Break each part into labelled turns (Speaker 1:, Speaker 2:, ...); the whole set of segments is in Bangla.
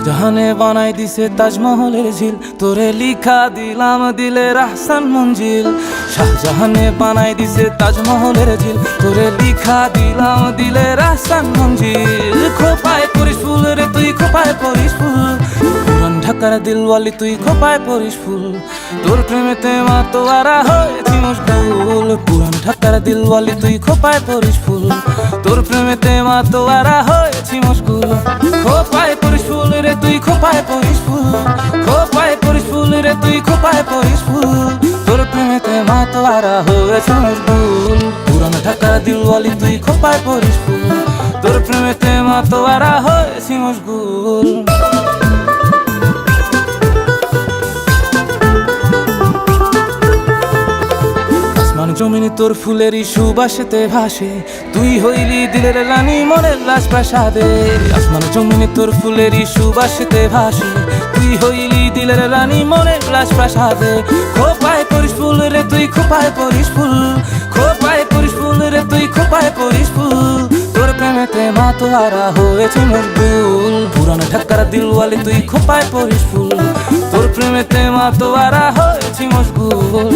Speaker 1: শাহজাহানে বানাই দিছে তাজমহলের ঝিল, তোরে লিখা দিলাম দিলের আহসান মঞ্জিল। শাহজাহানে বানাই দিছে তাজমহলের ঝিল, তোরে লিখা দিলাম দিলের আহসান মঞ্জিল। খোপায় পরিস ফুল রে তুই, খোপায় পরিস ফুল, পুরান ঢাকার দিলওয়ালি তুই খোপায় পরিস ফুল। তোর প্রেমেতে মাতোয়ারা হয়েছি মশগুল, পুরান ঢাকার দিলওয়ালি তুই খোপায় পরিস ফুল। তোর প্রেমেতে মাতোয়ারা হয়েছি মশগুল। খোপায় পরিস ফুল রে তুই, খোপায় পরিস ফুল, খোপায় পরিস ফুল রে তুই, খোপায় পরিস ফুল। তোর প্রেমেতে মাতোয়ারা হয়েছি মশগুল, পুরান ঢাকার দিলওয়ালি তুই খোপায় পরিস ফুল। তোর প্রেমেতে মাতোয়ারা হয়েছি মশগুল। জমিনে তোর ফুলেরই সুবাসেতে ভাসে, তুই হইলি দিলের রানী মনের লাশ প্রাসাদে। আসমান জমিনে তোর ফুলেরই সুবাসেতে ভাসে, তুই হইলি দিলের রানী মনের লাশ প্রাসাদে। খোপায় পরিস ফুল রে তুই, খোপায় পরিস ফুল, খোপায় পরিস ফুল রে তুই, খোপায় পরিস ফুল। তোর প্রেমেতে মাতোয়ারা হয়েছে মশগুল, পুরান ঢাকার দিলওয়ালি তুই খোপায় পরিস ফুল। তোর প্রেমেতে মাতোয়ারা হয়েছি মশগুল।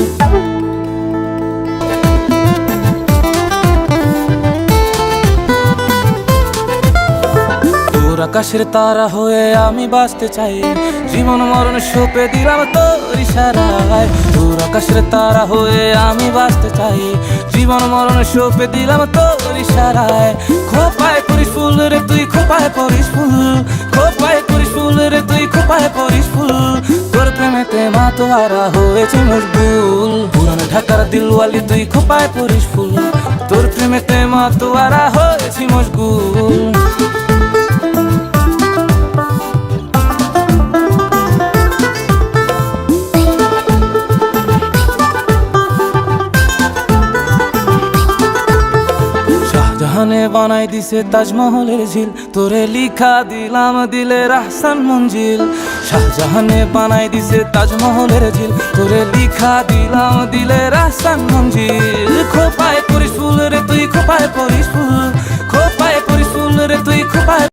Speaker 1: আকাশের তারা হয়ে আমি বাঁচতে চাই, জীবন মরণ সঁপে দিলাম তোর ইশারায়। তোর আকাশের তারা হয়ে আমি বাঁচতে চাই, জীবন মরণ সঁপে দিলাম তোর ইশারায়। খোপায় পরিস ফুল রে তুই, খোপায় পরিস ফুল, খোপায় পরিস ফুল রে তুই, খোপায় পরিস ফুল। তোর প্রেমেতে মাতোয়ারা হয়েছে মশগুল, পুরান ঢাকার দিলওয়ালি তুই খোপায় পরিস ফুল। তোর প্রেমেতে মাতোয়ারা হয়েছি মশগুল। শাহজাহানে বানাই দিছে তাজমহলের ঝিল, তোরে লিখা দিলাম দিলের আহসান মঞ্জিল। শাহজাহানে বানাই দিছে তাজমহলের ঝিল, তোরে লিখা দিলাম দিলের আহসান মঞ্জিল। খোপায় পরিস ফুল রে তুই, খোপায় পরিস ফুল, খোপায় পরিস ফুল রে তুই, খোপায়